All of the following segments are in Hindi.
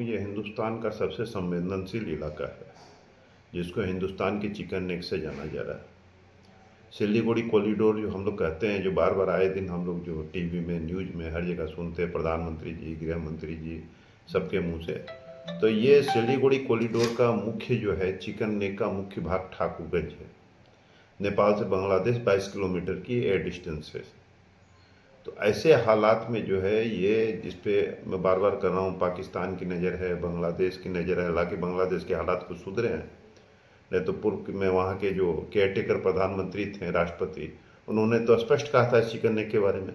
ये हिंदुस्तान का सबसे संवेदनशील इलाका है, जिसको हिंदुस्तान के चिकन नेक से जाना जा रहा है। सिल्लीगुड़ी कॉरिडोर जो हम लोग कहते हैं, जो बार बार आए दिन हम लोग जो टीवी में, न्यूज़ में हर जगह सुनते हैं, प्रधानमंत्री जी, गृह मंत्री जी सबके मुंह से। तो ये सिल्लीगुड़ी कॉरिडोर का मुख्य जो है, चिकन नेक का मुख्य भाग ठाकुरगंज है। नेपाल से बांग्लादेश 22 किलोमीटर की एयर डिस्टेंस है। तो ऐसे हालात में जो है, ये जिस पे मैं बार बार कर रहा हूँ, पाकिस्तान की नज़र है, बांग्लादेश की नज़र है। हालांकि बांग्लादेश के हालात कुछ सुधरे हैं, नहीं तो पूर्व में वहाँ के जो केयरटेकर प्रधानमंत्री थे, राष्ट्रपति, उन्होंने तो स्पष्ट कहा था चिकन नेक के बारे में।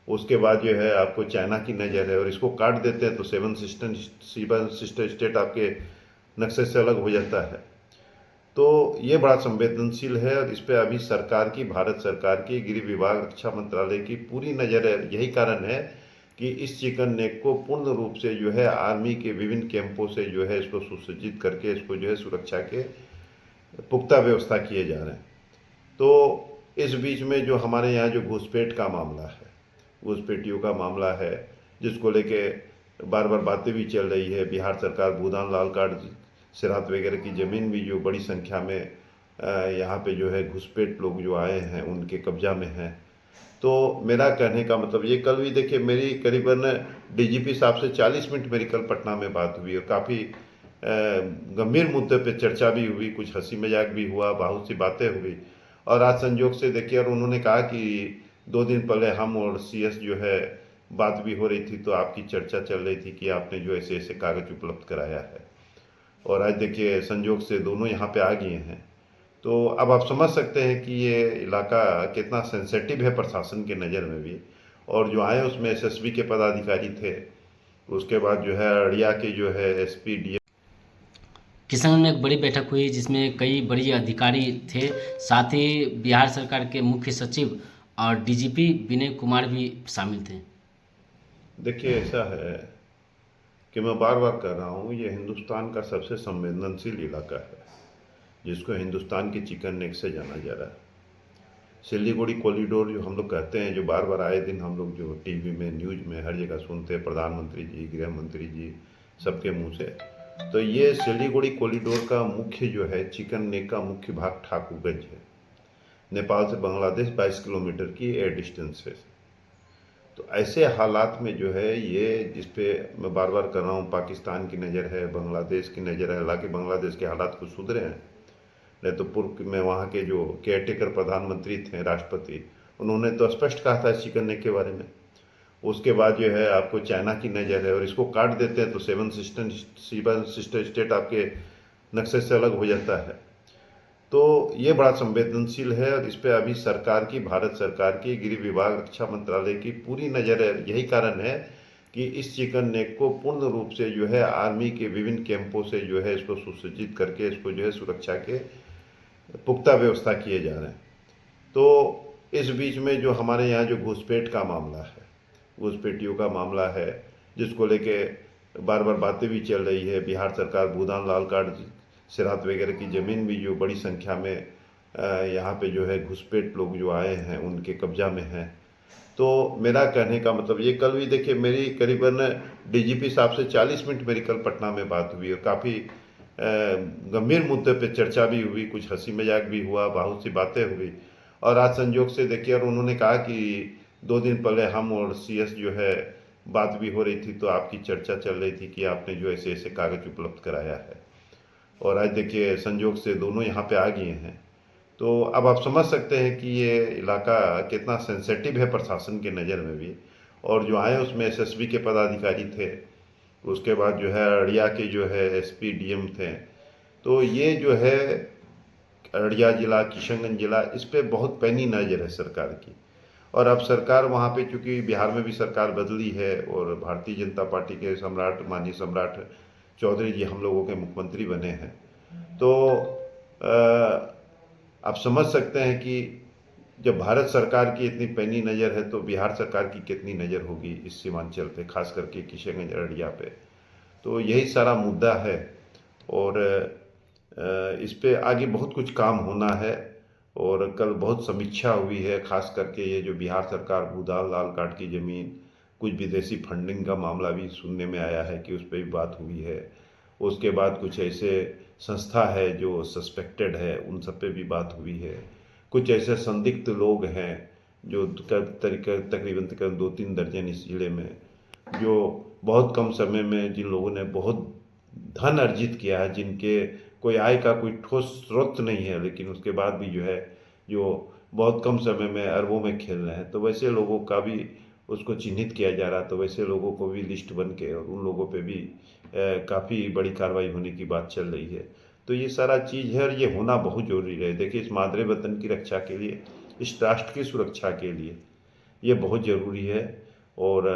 उसके बाद जो है आपको चाइना की नज़र है, और इसको काट देते हैं तो सेवन सिस्टर स्टेट आपके नक्शे से अलग हो जाता है। तो ये बड़ा संवेदनशील है, और इस पे अभी सरकार की, भारत सरकार की, गृह विभाग, रक्षा मंत्रालय की पूरी नज़र है। यही कारण है कि इस चिकन नेक को पूर्ण रूप से जो है आर्मी के विभिन्न कैंपों से जो है इसको सुसज्जित करके इसको जो है सुरक्षा के पुख्ता व्यवस्था किए जा रहे हैं। तो इस बीच में जो हमारे यहाँ जो घुसपैठ का मामला है, घुसपैठियों का मामला है, जिसको लेके बार बार बातें भी चल रही है। बिहार सरकार भूदान लाल कार्ड सिरात वगैरह की ज़मीन भी जो बड़ी संख्या में यहाँ पे जो है घुसपैठ लोग जो आए हैं उनके कब्जा में हैं। तो मेरा कहने का मतलब ये, कल भी देखिए मेरी करीबन डीजीपी साहब से 40 मिनट मेरी कल पटना में बात हुई, और काफ़ी गंभीर मुद्दे पे चर्चा भी हुई, कुछ हंसी मजाक भी हुआ, बहुत सी बातें हुई। और आज संजोग से देखिए, और उन्होंने कहा कि 2 दिन पहले हम और सीएस जो है बात भी हो रही थी, तो आपकी चर्चा चल रही थी कि आपने जो ऐसे ऐसे कागज उपलब्ध कराया है। और आज देखिए संजोग से दोनों यहाँ पे आ गए हैं। तो अब आप समझ सकते हैं कि ये इलाका कितना सेंसिटिव है प्रशासन के नज़र में भी। और जो आए उसमें एसएसबी के पदाधिकारी थे, उसके बाद जो है अड़िया के जो है एसपी डीएम। किशनगंज में एक बड़ी बैठक हुई जिसमें कई बड़ी अधिकारी थे, साथ ही बिहार सरकार के मुख्य सचिव और डीजीपी विनय कुमार भी शामिल थे। देखिए ऐसा है कि मैं बार बार कर रहा हूँ, ये हिंदुस्तान का सबसे संवेदनशील इलाका है, जिसको हिंदुस्तान के चिकन नेक से जाना जा रहा है। सिल्लीगुड़ी कॉरिडोर जो हम लोग कहते हैं, जो बार बार आए दिन हम लोग जो टीवी में, न्यूज़ में हर जगह सुनते हैं, प्रधानमंत्री जी, गृह मंत्री जी सबके मुंह से। तो ये सिल्लीगुड़ी कॉरिडोर का मुख्य जो है, चिकन नेक का मुख्य भाग ठाकुरगंज है। नेपाल से बांग्लादेश 22 किलोमीटर की एयर डिस्टेंस है। तो ऐसे हालात में जो है, ये जिस पे मैं बार बार कर रहा हूँ, पाकिस्तान की नज़र है, बांग्लादेश की नज़र है। हालांकि बांग्लादेश के हालात कुछ सुधरे हैं, नहीं तो पूर्व में वहाँ के जो केयरटेकर प्रधानमंत्री थे, राष्ट्रपति, उन्होंने तो स्पष्ट कहा था चिकन नेक के बारे में। उसके बाद जो है आपको चाइना की नज़र है, और इसको काट देते हैं तो सेवन सिस्टर स्टेट आपके नक्शे से अलग हो जाता है। तो ये बड़ा संवेदनशील है, और इस पे अभी सरकार की, भारत सरकार की, गृह विभाग, रक्षा मंत्रालय की पूरी नज़र है। यही कारण है कि इस चिकन नेक को पूर्ण रूप से जो है आर्मी के विभिन्न कैंपों से जो है इसको सुसज्जित करके इसको जो है सुरक्षा के पुख्ता व्यवस्था किए जा रहे हैं। तो इस बीच में जो हमारे यहाँ जो घुसपैठ का मामला है, घुसपैठियों का मामला है, जिसको लेके बार बार बातें भी चल रही है। बिहार सरकार भूदान लाल कार्ड सिरात वगैरह की ज़मीन भी जो बड़ी संख्या में यहाँ पे जो है घुसपैठ लोग जो आए हैं उनके कब्जा में हैं। तो मेरा कहने का मतलब ये, कल भी देखिए मेरी करीबन डीजीपी साहब से 40 मिनट मेरी कल पटना में बात हुई, और काफ़ी गंभीर मुद्दे पे चर्चा भी हुई, कुछ हंसी मजाक भी हुआ, बहुत सी बातें हुई। और आज संजोग से देखिए, और उन्होंने कहा कि 2 दिन पहले हम और सीएस जो है बात भी हो रही थी, तो आपकी चर्चा चल रही थी कि आपने जो ऐसे ऐसे कागज उपलब्ध कराया है। और आज देखिए संजोग से दोनों यहाँ पे आ गए हैं। तो अब आप समझ सकते हैं कि ये इलाका कितना सेंसिटिव है प्रशासन के नज़र में भी। और जो आए उसमें एसएसबी के पदाधिकारी थे, उसके बाद जो है अड़िया के जो है एसपी डीएम थे। तो ये जो है अररिया जिला, किशनगंज जिला, इस पे बहुत पैनी नज़र है सरकार की। और अब सरकार वहाँ पे, चूँकि बिहार में भी सरकार बदली है, और भारतीय जनता पार्टी के सम्राट, माननीय सम्राट चौधरी जी हम लोगों के मुख्यमंत्री बने हैं। तो आप समझ सकते हैं कि जब भारत सरकार की इतनी पैनी नज़र है, तो बिहार सरकार की कितनी नज़र होगी इस सीमांचल पे, खास करके किशनगंज अररिया पे। तो यही सारा मुद्दा है। और इस पे आगे बहुत कुछ काम होना है। और कल बहुत समीक्षा हुई है, खास करके ये जो बिहार सरकार भूदान लाल कार्ड की ज़मीन, कुछ विदेशी फंडिंग का मामला भी सुनने में आया है कि उस पर भी बात हुई है। उसके बाद कुछ ऐसे संस्था है जो सस्पेक्टेड है, उन सब पे भी बात हुई है। कुछ ऐसे संदिग्ध लोग हैं जो तकरीबन 2-3 दर्जन इस जिले में, जो बहुत कम समय में जिन लोगों ने बहुत धन अर्जित किया है, जिनके कोई आय का कोई ठोस स्रोत नहीं है, लेकिन उसके बाद भी जो है जो बहुत कम समय में अरबों में खेल रहे हैं, तो वैसे लोगों का भी उसको चिन्हित किया जा रहा है। तो वैसे लोगों को भी लिस्ट बन के और उन लोगों पे भी काफ़ी बड़ी कार्रवाई होने की बात चल रही है। तो ये सारा चीज़ है और ये होना बहुत ज़रूरी है। देखिए, इस मादरे वतन की रक्षा के लिए, इस राष्ट्र की सुरक्षा के लिए ये बहुत ज़रूरी है और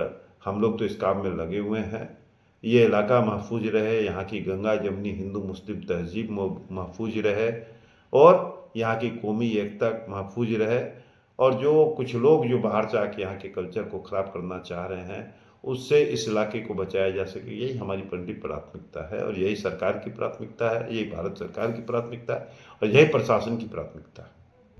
हम लोग तो इस काम में लगे हुए हैं। ये इलाका महफूज रहे, यहाँ की गंगा जमुनी हिंदू मुस्लिम तहजीब महफूज रहे और यहाँ की कौमी एकता महफूज रहे। और जो कुछ लोग जो बाहर से आके यहाँ के कल्चर को ख़राब करना चाह रहे हैं, उससे इस इलाके को बचाया जा सके, यही हमारी पहली प्राथमिकता है और यही सरकार की प्राथमिकता है, यही भारत सरकार की प्राथमिकता है और यही प्रशासन की प्राथमिकता है।